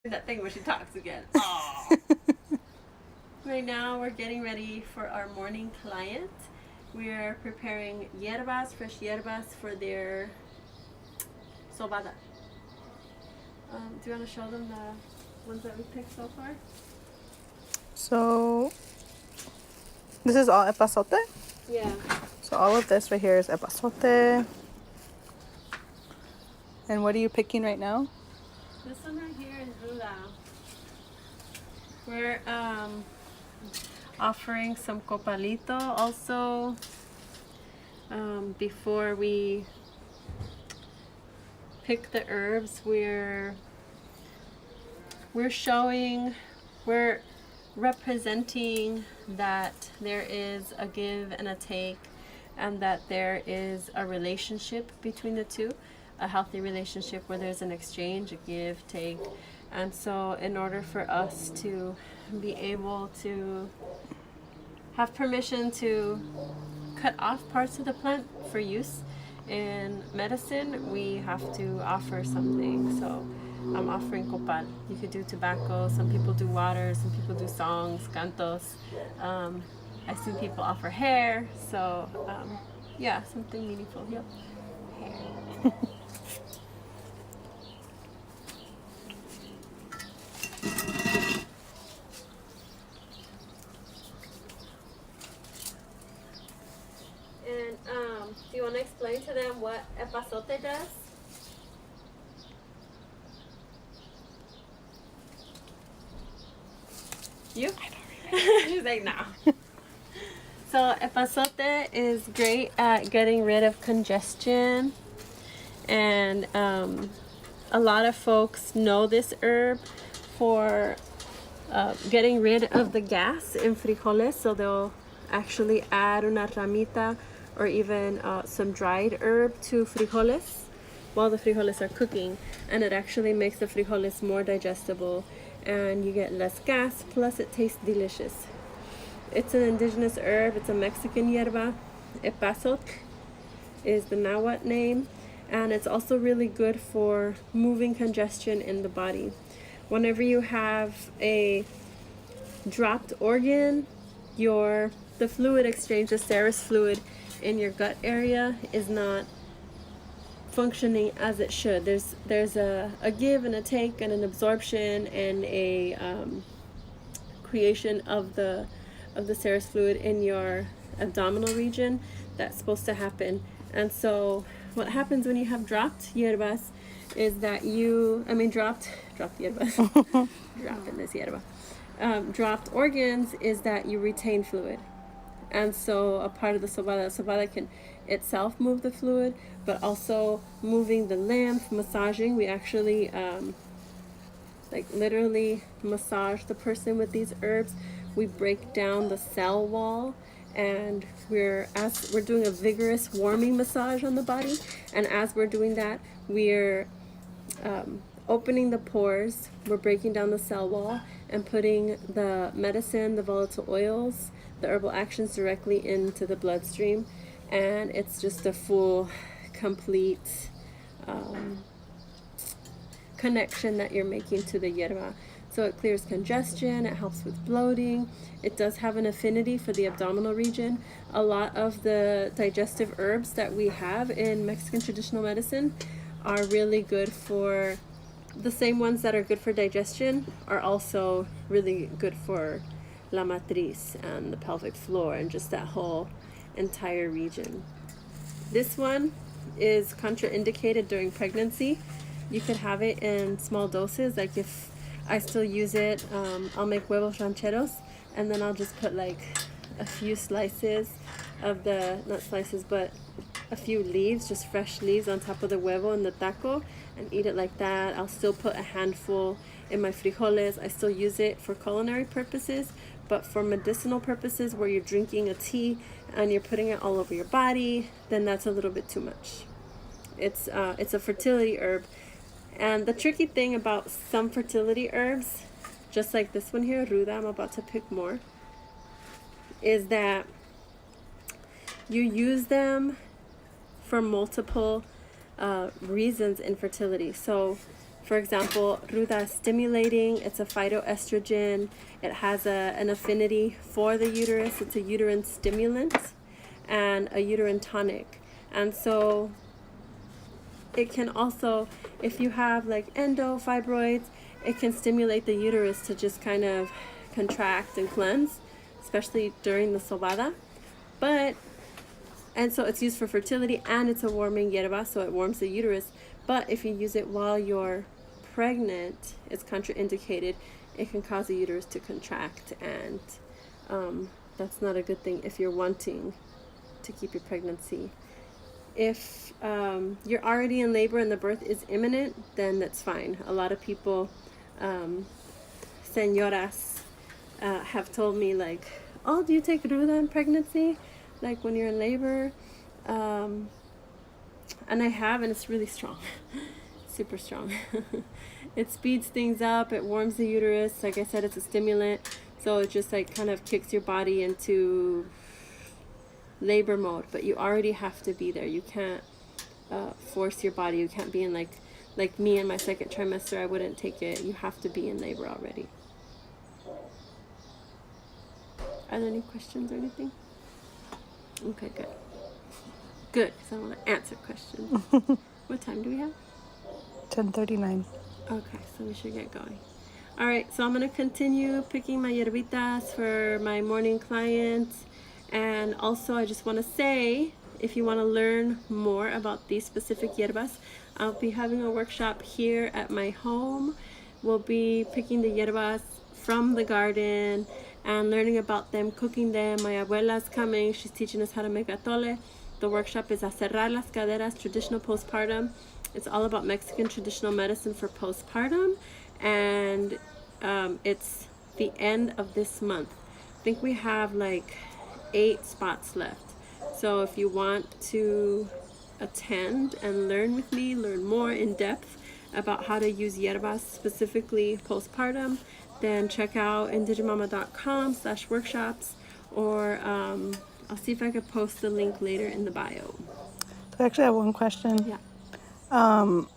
That thing when she talks again. Oh. Right now we're getting ready for our morning client. We're preparing hierbas, fresh hierbas for their sobada. Do you want to show them the ones that we picked so far? So this is all epazote? Yeah. So all of this right here is epazote. And what are you picking right now? This one right here is ruda. We're offering some copalito also before we pick the herbs. We're representing that there is a give and a take, and that there is a relationship between the two, a healthy relationship where there's an exchange, a give, take. And so in order for us to be able to have permission to cut off parts of the plant for use in medicine, we have to offer something. So I'm offering copal. You could do tobacco, some people do water, some people do songs, cantos. I've seen people offer hair, so yeah, something meaningful. Yep. Hair. And do you want to explain to them what epazote does? You? She's like, no. So epazote is great at getting rid of congestion, and a lot of folks know this herb for getting rid of the gas in frijoles. So they'll actually add una ramita or even some dried herb to frijoles while the frijoles are cooking, and it actually makes the frijoles more digestible, and you get less gas, plus it tastes delicious. It's an indigenous herb. It's a Mexican hierba. Epazote is the Nahuatl name, and it's also really good for moving congestion in the body. Whenever you have a dropped organ, the fluid exchange, the serous fluid in your gut area is not functioning as it should. There's a give and a take and an absorption and a creation of the serous fluid in your abdominal region that's supposed to happen. And so what happens when you have dropped hierbas is that dropped hierbas, dropping this hierba. Dropped organs is that you retain fluid. And so a part of the sobada can itself move the fluid, but also moving the lymph, massaging. We actually literally massage the person with these herbs. We break down the cell wall, and we're doing a vigorous warming massage on the body. And as we're doing that, we're opening the pores, we're breaking down the cell wall, and putting the medicine, the volatile oils, the herbal actions directly into the bloodstream. And it's just a full, complete connection that you're making to the hierba. So it clears congestion, it helps with bloating, it does have an affinity for the abdominal region. A lot of the digestive herbs that we have in Mexican traditional medicine are really good for, the same ones that are good for digestion are also really good for la matriz and the pelvic floor and just that whole entire region. This one is contraindicated during pregnancy. You could have it in small doses. Like if I still use it, I'll make huevos rancheros, and then I'll just put like a few slices of the, not slices, but a few leaves, just fresh leaves on top of the huevo and the taco, and eat it like that. I'll still put a handful in my frijoles. I still use it for culinary purposes, but for medicinal purposes where you're drinking a tea and you're putting it all over your body, then that's a little bit too much. It's a fertility herb. And the tricky thing about some fertility herbs, just like this one here, ruda, I'm about to pick more, is that you use them for multiple reasons in fertility. So For example, ruda is stimulating. It's a phytoestrogen. It has an affinity for the uterus. It's a uterine stimulant and a uterine tonic. And so it can also, if you have like endofibroids, it can stimulate the uterus to just kind of contract and cleanse, especially during the sobada. And so it's used for fertility, and it's a warming hierba, so it warms the uterus. But if you use it while you're pregnant, it's contraindicated. It can cause the uterus to contract, and that's not a good thing if you're wanting to keep your pregnancy. If you're already in labor and the birth is imminent, then that's fine. A lot of people, señoras, have told me like, oh, do you take ruda in pregnancy? Like when you're in labor? And I have, and it's really strong. Super strong. It speeds things up, it warms the uterus. Like I said, it's a stimulant. So it just like kind of kicks your body into labor mode, but you already have to be there. You can't force your body. You can't be in like me in my second trimester. I wouldn't take it. You have to be in labor already. Are there any questions or anything? Okay, good. Good, because I want to answer questions. What time do we have? 10:39. Okay, so we should get going. All right, so I'm going to continue picking my hierbitas for my morning clients. And also, I just want to say, if you want to learn more about these specific hierbas, I'll be having a workshop here at my home. We'll be picking the hierbas from the garden and learning about them, cooking them. My abuela's coming. She's teaching us how to make atole. The workshop is A Cerrar las Caderas, Traditional Postpartum. It's all about Mexican traditional medicine for postpartum. And it's the end of this month. I think we have like 8 spots left. So if you want to attend and learn with me, learn more in depth about how to use hierbas specifically postpartum, then check out indigemama.com/workshops, or I'll see if I could post the link later in the bio. So I actually have one question. Yeah. Um,